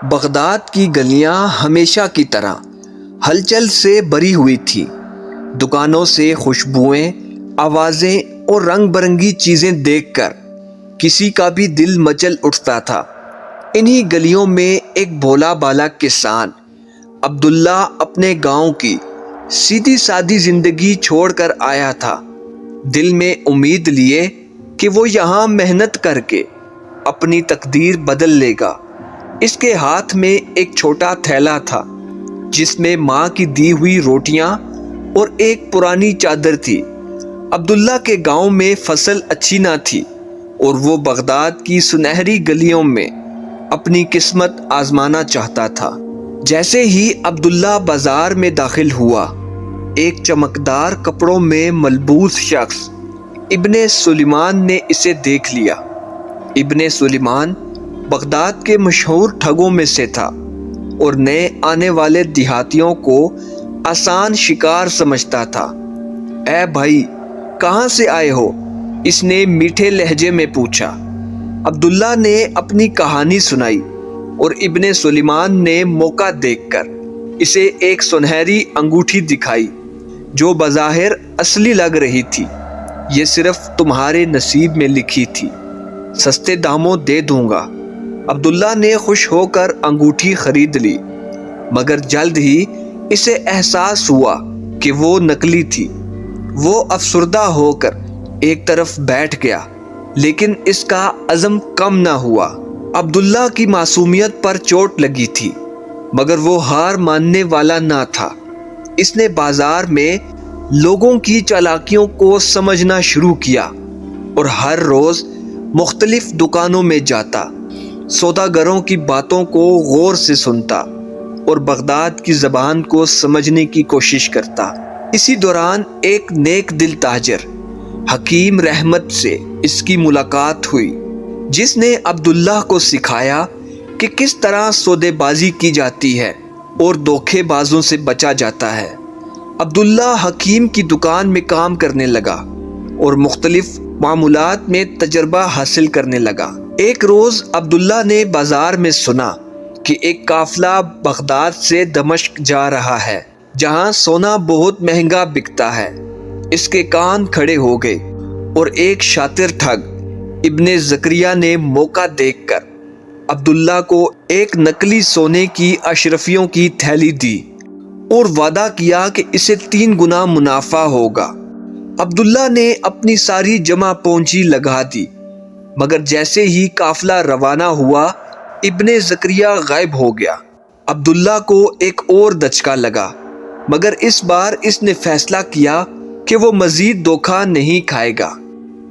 Baghdad کی گلیاں ہمیشہ کی طرح ہلچل سے بھری ہوئی تھی۔ دکانوں سے خوشبوئیں، آوازیں اور رنگ برنگی چیزیں دیکھ کر کسی کا بھی دل مچل اٹھتا تھا۔ انہی گلیوں میں ایک بھولا بالا کسان عبداللہ اپنے گاؤں کی سیدھی سادی زندگی چھوڑ کر آیا تھا، دل میں امید لیے کہ وہ یہاں محنت کر کے اپنی تقدیر بدل لے گا۔ اس کے ہاتھ میں ایک چھوٹا تھیلا تھا جس میں ماں کی دی ہوئی روٹیاں اور ایک پرانی چادر تھی۔ عبداللہ کے گاؤں میں فصل اچھی نہ تھی اور وہ بغداد کی سنہری گلیوں میں اپنی قسمت آزمانا چاہتا تھا۔ جیسے ہی عبداللہ بازار میں داخل ہوا، ایک چمکدار کپڑوں میں ملبوس شخص ابن سلیمان نے اسے دیکھ لیا۔ ابن سلیمان بغداد کے مشہور ٹھگوں میں سے تھا اور نئے آنے والے دیہاتیوں کو آسان شکار سمجھتا تھا۔ اے بھائی، کہاں سے آئے ہو؟ اس نے میٹھے لہجے میں پوچھا۔ عبداللہ نے اپنی کہانی سنائی اور ابن سلیمان نے موقع دیکھ کر اسے ایک سنہری انگوٹھی دکھائی جو بظاہر اصلی لگ رہی تھی۔ یہ صرف تمہارے نصیب میں لکھی تھی، سستے داموں دے دوں گا۔ عبداللہ نے خوش ہو کر انگوٹھی خرید لی، مگر جلد ہی اسے احساس ہوا کہ وہ نکلی تھی۔ وہ افسردہ ہو کر ایک طرف بیٹھ گیا، لیکن اس کا عزم کم نہ ہوا۔ عبداللہ کی معصومیت پر چوٹ لگی تھی، مگر وہ ہار ماننے والا نہ تھا۔ اس نے بازار میں لوگوں کی چالاکیوں کو سمجھنا شروع کیا اور ہر روز مختلف دکانوں میں جاتا، سوداگروں کی باتوں کو غور سے سنتا اور بغداد کی زبان کو سمجھنے کی کوشش کرتا۔ اسی دوران ایک نیک دل تاجر حکیم رحمت سے اس کی ملاقات ہوئی، جس نے عبداللہ کو سکھایا کہ کس طرح سودے بازی کی جاتی ہے اور دھوکے بازوں سے بچا جاتا ہے۔ عبداللہ حکیم کی دکان میں کام کرنے لگا اور مختلف معاملات میں تجربہ حاصل کرنے لگا۔ ایک روز عبداللہ نے بازار میں سنا کہ ایک قافلہ بغداد سے دمشق جا رہا ہے، جہاں سونا بہت مہنگا بکتا ہے۔ اس کے کان کھڑے ہو گئے اور ایک شاطر ٹھگ ابن زکریا نے موقع دیکھ کر عبداللہ کو ایک نقلی سونے کی اشرفیوں کی تھیلی دی اور وعدہ کیا کہ اسے 3 گنا منافع ہوگا۔ عبداللہ نے اپنی ساری جمع پونجی لگا دی، مگر جیسے ہی قافلہ روانہ ہوا، ابن زکریا غائب ہو گیا۔ عبداللہ کو ایک اور دھچکا لگا، مگر اس بار اس نے فیصلہ کیا کہ وہ مزید دھوکہ نہیں کھائے گا۔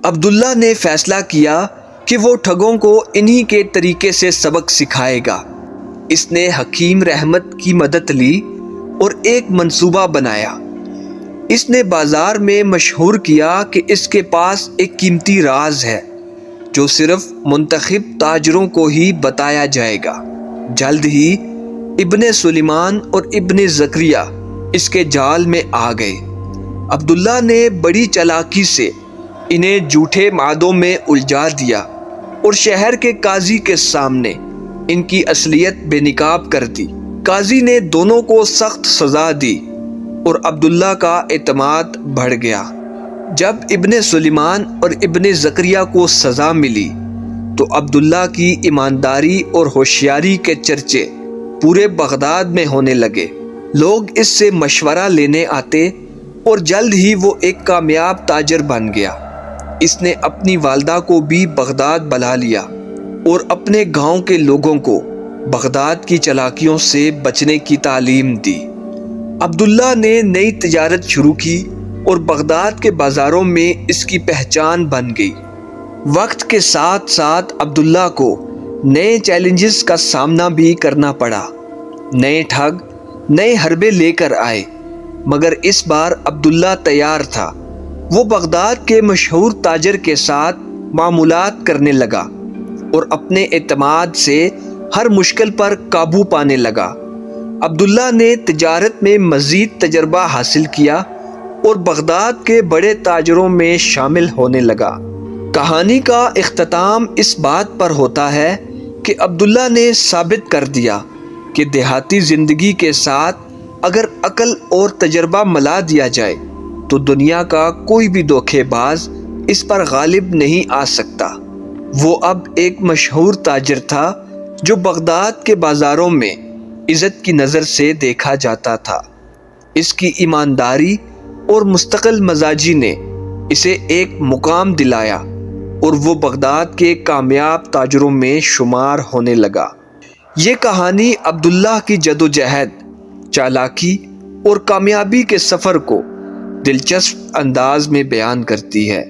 عبداللہ نے فیصلہ کیا کہ وہ ٹھگوں کو انہی کے طریقے سے سبق سکھائے گا۔ اس نے حکیم رحمت کی مدد لی اور ایک منصوبہ بنایا۔ اس نے بازار میں مشہور کیا کہ اس کے پاس ایک قیمتی راز ہے جو صرف منتخب تاجروں کو ہی بتایا جائے گا۔ جلد ہی ابن سلیمان اور ابن زکریا اس کے جال میں آ گئے۔ عبداللہ نے بڑی چالاکی سے انہیں جھوٹے معدوں میں الجھا دیا اور شہر کے قاضی کے سامنے ان کی اصلیت بے نقاب کر دی۔ قاضی نے دونوں کو سخت سزا دی اور عبداللہ کا اعتماد بڑھ گیا۔ جب ابن سلیمان اور ابن زکریا کو سزا ملی تو عبداللہ کی ایمانداری اور ہوشیاری کے چرچے پورے بغداد میں ہونے لگے۔ لوگ اس سے مشورہ لینے آتے اور جلد ہی وہ ایک کامیاب تاجر بن گیا۔ اس نے اپنی والدہ کو بھی بغداد بلا لیا اور اپنے گاؤں کے لوگوں کو بغداد کی چالاکیوں سے بچنے کی تعلیم دی۔ عبداللہ نے نئی تجارت شروع کی اور بغداد کے بازاروں میں اس کی پہچان بن گئی۔ وقت کے ساتھ ساتھ عبداللہ کو نئے چیلنجز کا سامنا بھی کرنا پڑا۔ نئے ٹھگ نئے حربے لے کر آئے، مگر اس بار عبداللہ تیار تھا۔ وہ بغداد کے مشہور تاجر کے ساتھ معاملات کرنے لگا اور اپنے اعتماد سے ہر مشکل پر قابو پانے لگا۔ عبداللہ نے تجارت میں مزید تجربہ حاصل کیا اور بغداد کے بڑے تاجروں میں شامل ہونے لگا۔ کہانی کا اختتام اس بات پر ہوتا ہے کہ کہ عبداللہ نے ثابت کر دیا کہ دیہاتی زندگی کے ساتھ اگر عقل اور تجربہ ملا دیا جائے تو دنیا کا کوئی بھی دھوکے باز اس پر غالب نہیں آ سکتا۔ وہ اب ایک مشہور تاجر تھا جو بغداد کے بازاروں میں عزت کی نظر سے دیکھا جاتا تھا۔ اس کی ایمانداری اور مستقل مزاجی نے اسے ایک مقام دلایا اور وہ بغداد کے کامیاب تاجروں میں شمار ہونے لگا۔ یہ کہانی عبداللہ کی جدوجہد، چالاکی اور کامیابی کے سفر کو دلچسپ انداز میں بیان کرتی ہے،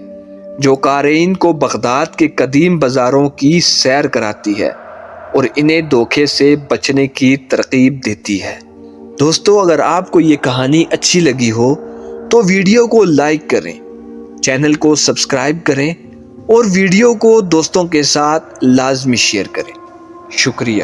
جو قارئین کو بغداد کے قدیم بازاروں کی سیر کراتی ہے اور انہیں دھوکے سے بچنے کی ترغیب دیتی ہے۔ دوستو، اگر آپ کو یہ کہانی اچھی لگی ہو تو ویڈیو کو لائک کریں، چینل کو سبسکرائب کریں اور ویڈیو کو دوستوں کے ساتھ لازمی شیئر کریں۔ شکریہ۔